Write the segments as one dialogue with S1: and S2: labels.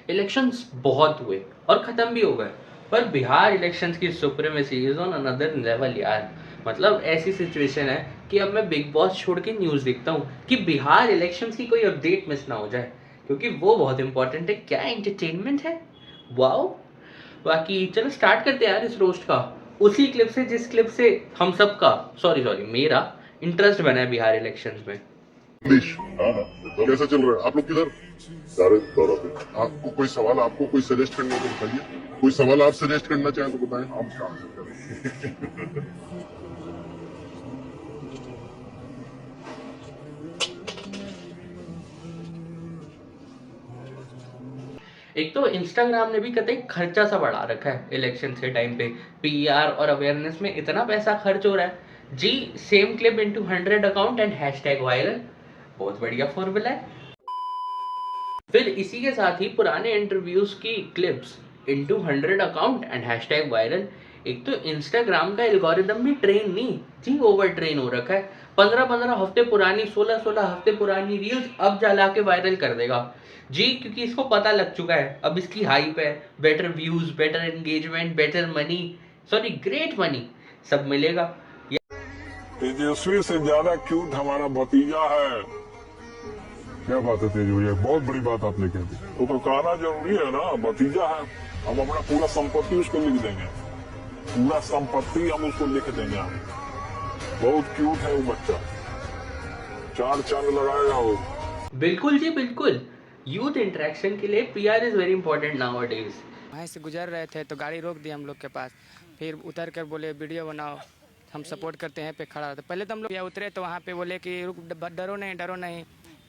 S1: Elections बहुत हुए और ख़त्म भी हो गए, पर बिहार इलेक्शंस की supremacy is on another level यार। मतलब ऐसी सिचुएशन है कि अब मैं बिग बॉस छोड़ के न्यूज़ देखता हूँ कि बिहार इलेक्शंस की कोई अपडेट मिस ना हो जाए, क्योंकि वो बहुत इंपॉर्टेंट है। क्या एंटरटेनमेंट है, वाओ। बाकी चलो स्टार्ट करते हैं यार इस रोस्ट का, उसी क्लिप से जिस क्लिप से हम सब का सॉरी मेरा इंटरेस्ट बना है बिहार इलेक्शंस में।
S2: हाँ, कैसा चल रहा है? आप लोग किधर? दौरा पे। आपको कोई सवाल, आपको कोई सजेस्ट करना है तो बताइए। कोई सवाल आप सजेस्ट करना चाहें तो बताएं, हम काम करें।
S1: एक तो इंस्टाग्राम ने भी कतई खर्चा सा बढ़ा रखा है इलेक्शन के टाइम पे, पीआर और अवेयरनेस में इतना पैसा खर्च हो रहा है जी। Same clip into 100 account and hashtag viral, बहुत बढ़िया फॉर्मूला है। फिर इसी के साथ ही पुराने इंटरव्यूज की clips into 100 account and hashtag viral. एक तो इंस्टाग्राम का एल्गोरिदम भी ट्रेन नहीं जी, ओवर ट्रेन हो रखा है। 15-15 हफ्ते पुरानी, 16-16 हफ्ते पुरानी रील्स अब जला के वायरल कर देगा जी, क्योंकि इसको पता लग चुका है अब इसकी हाइप है। Better views, better engagement, better money, sorry great money, सब मिलेगा।
S2: तेजस्वी से ज्यादा क्यूट हमारा भतीजा है। क्या बात है तेज भैया, बहुत बड़ी बात आपने कह दी। तो कहना जरूरी है ना, भतीजा है। हम अपना पूरा संपत्ति उसको लिख देंगे, पूरा संपत्ति हम उसको लिख देंगे। हम बहुत क्यूट है वो बच्चा, 4 चांद लगाएगा वो।
S1: बिल्कुल जी बिल्कुल, यूथ इंटरेक्शन के लिए PR is very important nowadays.
S3: वहीं से गुजर रहे थे तो गाड़ी रोक दी हम लोग के पास, फिर उतर कर बोले वीडियो बनाओ, हम सपोर्ट करते हैं पे खड़ा रहता। पहले तो हम लोग उतरे तो वहाँ पे बोले कि रुक, डरो नहीं,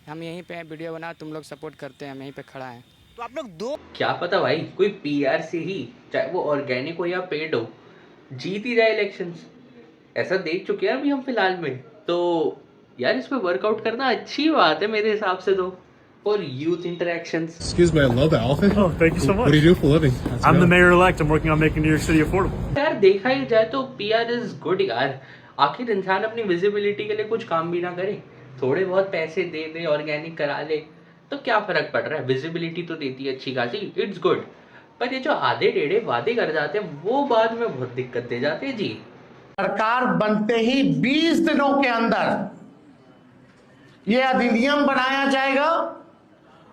S3: हम यहीं पे वीडियो बनाओ, तुम लोग सपोर्ट करते हैं, हम यहीं पे खड़ा हैं। तो आप लोग दो,
S1: क्या पता भाई कोई पीआर से ही, चाहे वो ऑर्गेनिक हो या पेड हो, जीत ही जाए इलेक्शंस। ऐसा देख चुके हैं अभी हम फिलहाल में। तो यार इस पे वर्कआउट करना अच्छी बात है मेरे हिसाब से तो, for youth interactions.
S4: Excuse me, I love the outfit.
S5: Oh, thank you so much.
S4: What do you do for a living?
S5: I'm the mayor-elect. I'm working on making New York City affordable.
S1: यार देखा ही जाए तो PR is good यार। आखिर इंसान अपनी visibility के लिए कुछ काम भी ना करे, थोड़े बहुत पैसे दे दे, ऑर्गेनिक करा ले, तो क्या फर्क पड़ रहा है। विजिबिलिटी तो देती है अच्छी खासी, इट्स गुड। पर ये जो आधे टेढ़े वादे कर जाते हैं वो बाद में बहुत दिक्कत दे जाते हैं जी।
S6: सरकार बनते ही 20 दिनों के अंदर ये अधिनियम बनाया जाएगा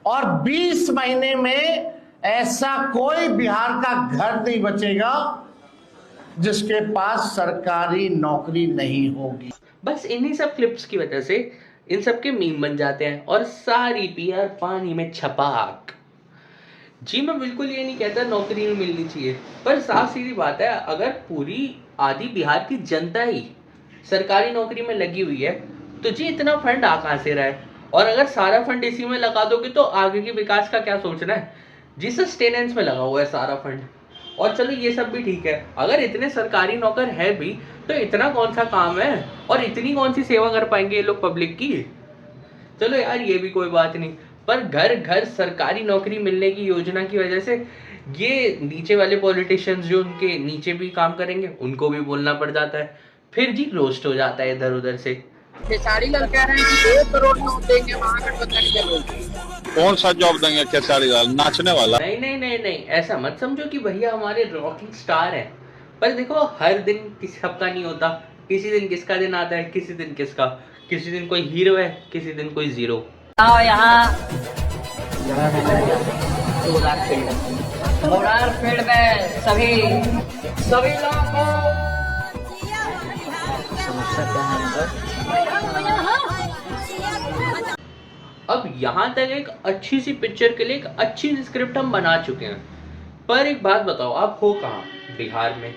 S6: और 20 महीने में ऐसा कोई बिहार का घर नहीं बचेगा जिसके पास सरकारी नौकरी नहीं होगी।
S1: बस इन्हीं सब क्लिप्स की वजह से इन सब के मीम बन जाते हैं और सारी पीआर पानी में छपाक जी। मैं बिल्कुल ये नहीं कहता नौकरी नहीं मिलनी चाहिए, पर साफ सीधी बात है, अगर पूरी आधी बिहार की जनता ही सरकारी नौकरी में लगी हुई है तो जी इतना फंड आ कहाँ से रहा है। और अगर सारा फंड इसी में लगा दोगे तो आगे के विकास का क्या सोचना है जी। सस्टेनेंस में लगा हुआ है सारा फंड। और चलो ये सब भी ठीक है, अगर इतने सरकारी नौकर है भी तो इतना कौन सा काम है और इतनी कौन सी सेवा कर पाएंगे ये लोग पब्लिक की। चलो यार ये भी कोई बात नहीं, पर घर घर सरकारी नौकरी मिलने की योजना की वजह से ये नीचे वाले पॉलिटिशियंस जो उनके नीचे भी काम करेंगे उनको भी बोलना पड़ जाता है, फिर जी रोस्ट हो जाता है इधर उधर से।
S7: खेसारी लाल कह रहे हैं कि 1 करोड़ नोट देंगे महागठबंधन के लोग।
S8: कौन सा जॉब देंगे खेसारी लाल, नाचने वाला?
S1: नहीं, ऐसा मत समझो कि भैया हमारे रॉकिंग स्टार हैं। पर देखो हर दिन किसी सबका नहीं होता, किसी दिन किसका दिन आता है, किसी दिन किसका, किसी दिन कोई हीरो है, किसी दिन कोई जीरो।
S7: यहाँ फील्ड में सभी लोग
S1: अब यहाँ तक एक अच्छी सी पिक्चर के लिए एक अच्छी सी स्क्रिप्ट हम बना चुके हैं, पर एक बात बताओ, आप हो कहाँ? बिहार में।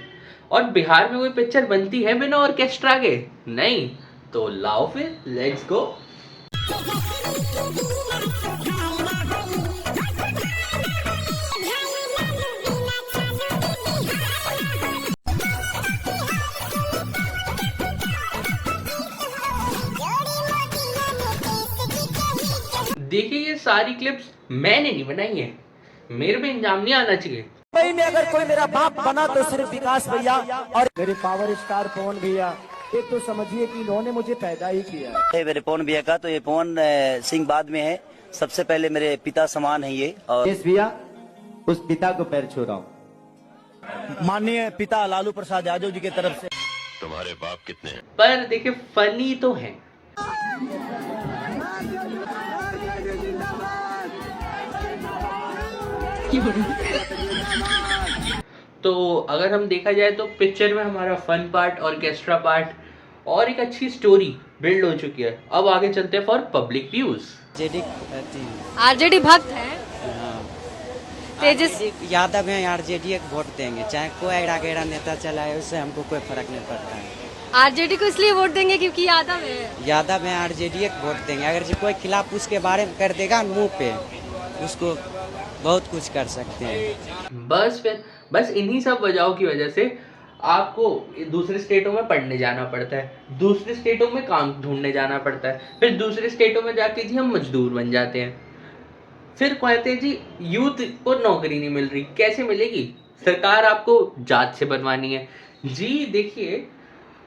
S1: और बिहार में कोई पिक्चर बनती है बिना ऑर्केस्ट्रा के? नहीं। तो लाओ फिर, लेट्स गो। देखिए ये सारी क्लिप्स मैंने नहीं बनाई है, मेरे में इंजाम नहीं आना चाहिए।
S9: मुंबई में अगर कोई मेरा बाप बना तो सिर्फ विकास भैया और मेरे पावर स्टार पवन भैया। ये तो समझिए कि इन्होंने मुझे पैदा ही किया।
S10: मेरे पवन भैया का तो ये पवन सिंह बाद में है, सबसे पहले मेरे पिता समान है ये। और
S9: भैया उस पिता को पैर छू रहा हूँ। माननीय पिता लालू प्रसाद यादव जी की तरफ से।
S4: तुम्हारे बाप कितने हैं?
S1: पर देखिए फनी तो है। तो अगर हम देखा जाए तो पिक्चर में हमारा फन पार्ट, ऑर्केस्ट्रा पार्ट और एक अच्छी स्टोरी बिल्ड हो चुकी है। अब आगे चलते हैं फॉर पब्लिक व्यूज।
S10: आरजेडी भक्त है, तेजस
S3: यादव है, आरजेडी को वोट देंगे, चाहे कोई एड़ा नेता चलाए, उससे हमको कोई फर्क नहीं पड़ता है।
S10: आरजेडी को इसलिए वोट देंगे क्योंकि यादव है,
S3: आरजेडी को वोट देंगे। अगर जो कोई खिलाफ उसके बारे में कर देगा मुंह पे, उसको बहुत कुछ कर सकते हैं।
S1: बस इन्हीं सब वजहों की वजह से आपको दूसरे स्टेटों में पढ़ने जाना पड़ता है, दूसरे स्टेटों में काम ढूंढने जाना पड़ता है, फिर दूसरे स्टेटों में जाके जी हम मजदूर बन जाते हैं। फिर कहते हैं जी यूथ को नौकरी नहीं मिल रही, कैसे मिलेगी? सरकार आपको जात से बनवानी है। जी देखिए,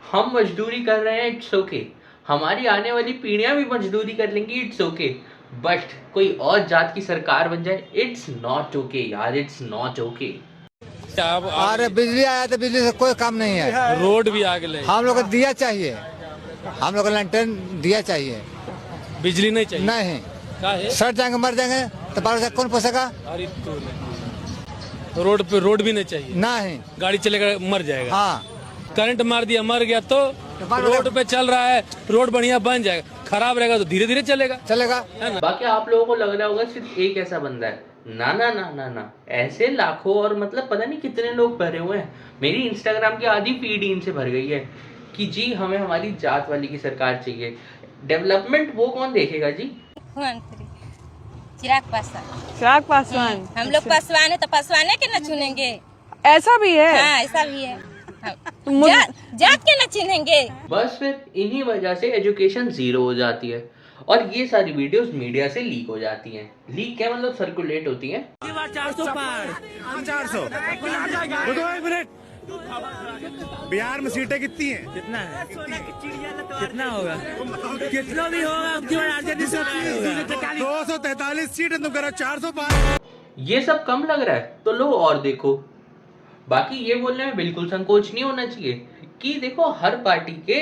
S1: हम मजदूरी कर रहे हैं, इट्स ओके, हमारी आने वाली पीढ़ियां भी मजदूरी कर लेंगी, इट्स ओके, बट कोई और जात की सरकार बन जाए, इट्स नॉट ओके यार, इट्स नॉट ओके।
S11: अरे बिजली आया तो बिजली से कोई काम नहीं है,
S3: रोड भी आ गए,
S11: हम लोग को दिया चाहिए, हम लोग को लैंटर्न दिया चाहिए,
S3: बिजली नहीं चाहिए।
S11: नहीं सड़ जाएंगे मर जाएंगे तो 12 कौन पोसेगा?
S3: रोड पे रोड भी नहीं चाहिए,
S11: नहीं
S3: गाड़ी चलेगा मर जाएगा।
S11: हाँ
S3: करंट मार दिया मर गया, तो रोड पे चल रहा है, रोड बढ़िया बन जाएगा, खराब रहेगा तो धीरे धीरे चलेगा।
S1: बाकी आप लोगों को लग रहा होगा सिर्फ एक ऐसा बंदा है, ना ना ना ना ना, ऐसे लाखों और मतलब पता नहीं कितने लोग भरे हुए हैं। मेरी इंस्टाग्राम की आधी फीड इनसे भर गई है कि जी हमें हमारी जात वाली की सरकार चाहिए। डेवलपमेंट वो कौन देखेगा जी?
S10: चिराग पासवान।
S12: हम लोग पासवान है तो पासवान के न चुनेंगे,
S10: ऐसा भी है।
S12: हाँ, ऐसा भी है। जात के न चुनेंगे।
S1: बस फिर इन्हीं वजह से एजुकेशन जीरो हो जाती है और ये सारी वीडियोस मीडिया से लीक हो जाती हैं। लीक क्या मतलब? सर्कुलेट होती हैं।
S11: 400 पार 400 बिहार में सीटें कितनी हैं?
S3: कितना होगा? कितना भी होगा,
S11: 243 सीट तुम करो 400 पार।
S1: ये सब कम लग रहा है तो लो और देखो। बाकी ये बोलने में बिल्कुल संकोच नहीं होना चाहिए कि देखो हर पार्टी के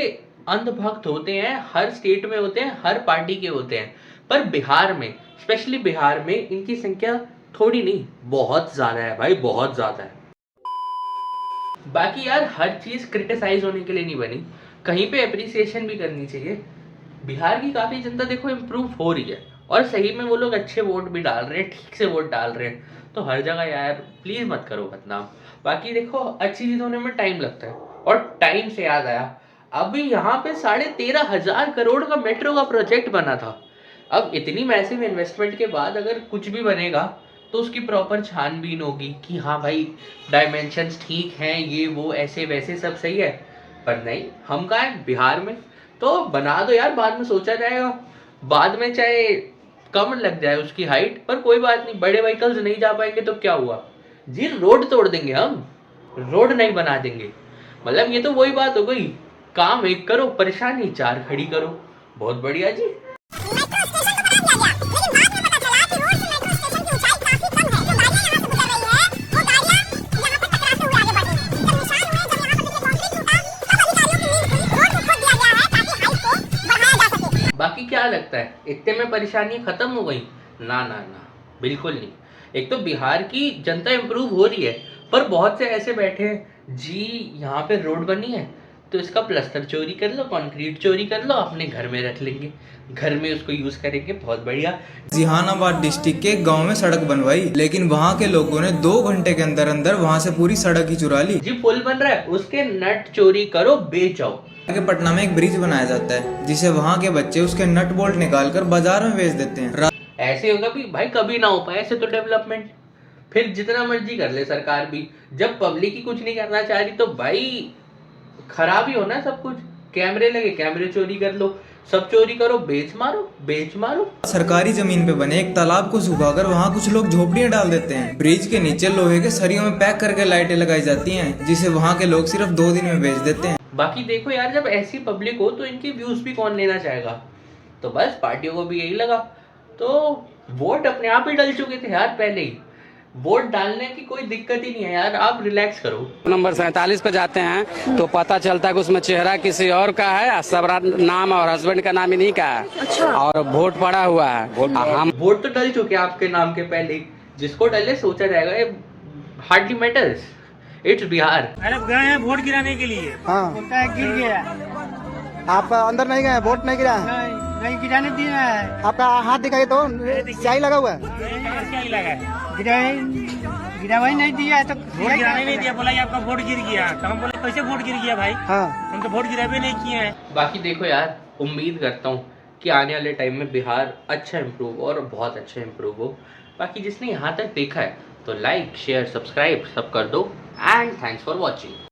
S1: अंधभक्त होते हैं, हर स्टेट में होते हैं, हर पार्टी के होते हैं, पर बिहार में, स्पेशली बिहार में इनकी संख्या थोड़ी नहीं बहुत ज्यादा है भाई, बहुत ज्यादा है। बाकी यार हर चीज क्रिटिसाइज होने के लिए नहीं बनी, कहीं पे अप्रिसिएशन भी करनी चाहिए। बिहार की काफी जनता देखो इम्प्रूव हो रही है और सही में वो लोग अच्छे वोट भी डाल रहे हैं, ठीक से वोट डाल रहे हैं, तो हर जगह यार प्लीज मत करो बदनाम। बाकी देखो अच्छी चीज होने में टाइम लगता है और टाइम से याद आया, अभी यहाँ पे 13,500 करोड़ का मेट्रो का प्रोजेक्ट बना था। अब इतनी मैसिव इन्वेस्टमेंट के बाद अगर कुछ भी बनेगा तो उसकी प्रॉपर छानबीन होगी कि हाँ भाई डायमेंशंस ठीक हैं, ये वो ऐसे वैसे सब सही है, पर नहीं, हम कहाँ हैं बिहार में, तो बना दो यार, बाद में सोचा जाएगा, बाद में चाहे कम लग जाए उसकी हाइट, पर कोई बात नहीं, बड़े व्हीकल्स नहीं जा पाएंगे तो क्या हुआ जी, रोड तोड़ देंगे हम, रोड नहीं बना देंगे। मतलब ये तो वही बात हो गई, काम एक करो परेशानी 4 खड़ी करो। बहुत बढ़िया जी। बाकी क्या लगता है इतने में परेशानी खत्म हो गई? ना ना ना, बिल्कुल नहीं। एक तो बिहार की जनता इम्प्रूव हो रही है, पर बहुत से ऐसे बैठे हैं जी यहाँ पे रोड बनी है तो इसका प्लास्टर चोरी कर लो, कंक्रीट चोरी कर लो, अपने घर में रख लेंगे, घर में उसको यूज करेंगे। बहुत बढ़िया।
S13: जहानाबाद डिस्ट्रिक्ट के गांव में सड़क बनवाई, लेकिन वहां के लोगों ने 2 घंटे के अंदर अंदर वहां से पूरी सड़क ही चुरा ली।
S1: जी पुल बन रहा है, उसके नट चोरी करो, बेचो।
S13: आगे पटना में एक ब्रिज बनाया जाता है जिसे वहाँ के बच्चे उसके नट बोल्ट निकाल कर बाजार में बेच देते हैं।
S1: ऐसे होगा भी भाई, कभी ना हो पाए ऐसे तो डेवलपमेंट, फिर जितना मर्जी कर ले सरकार भी, जब पब्लिक ही कुछ नहीं करना चाह रही तो भाई खराब ही होना सब कुछ। कैमरे लगे, कैमरे चोरी कर लो, सब चोरी करो, बेच मारो, बेच मारो।
S13: सरकारी जमीन पे बने एक तालाब को सुखाकर वहाँ कुछ लोग झोपड़ियाँ डाल देते हैं। ब्रिज के नीचे लोहे के सरियों में पैक करके लाइटें लगाई जाती हैं, जिसे वहाँ के लोग सिर्फ 2 दिन में बेच देते हैं।
S1: बाकी देखो यार, जब ऐसी पब्लिक हो तो इनकी व्यूज भी कौन लेना चाहेगा, तो बस पार्टियों को भी यही लगा, तो वोट अपने आप ही डल चुके थे यार पहले ही। वोट डालने की कोई दिक्कत ही नहीं है यार, आप रिलैक्स करो।
S3: नंबर 47 पे जाते हैं तो पता चलता है कि उसमें चेहरा किसी और का है, सब नाम और हस्बैंड का नाम इन्हीं का है।
S10: अच्छा।
S3: और वोट पड़ा हुआ है। हम
S1: वोट तो डल चुके हैं आपके नाम के पहले ही, जिसको डले सोचा जाएगा, ये हार्डली मैटर्स, इट्स बिहार।
S3: अरे गए हैं वोट गिराने के लिए।
S11: हाँ,
S3: बोलता है गिर गया।
S11: आप अंदर नहीं गए, वोट नहीं गिरा?
S3: नहीं गिराने दिया है।
S11: आपका हाथ दिखाई तो स्याही लगा हुआ है।
S3: क्या लगा? गिरावाई नहीं दिया है तो वोट गिराने नहीं दिया, बोला आपका वोट गिर गया। तो हम बोले कैसे वोट गिर गया भाई?
S11: हाँ,
S3: हम तो वोट गिरावे नहीं किए हैं।
S1: बाकी देखो यार, उम्मीद करता हूँ कि आने वाले टाइम में बिहार अच्छा इम्प्रूव और बहुत अच्छा इम्प्रूव हो। बाकी जिसने यहाँ तक देखा है तो लाइक शेयर सब्सक्राइब सब कर दो एंड थैंक्स फॉर वॉचिंग।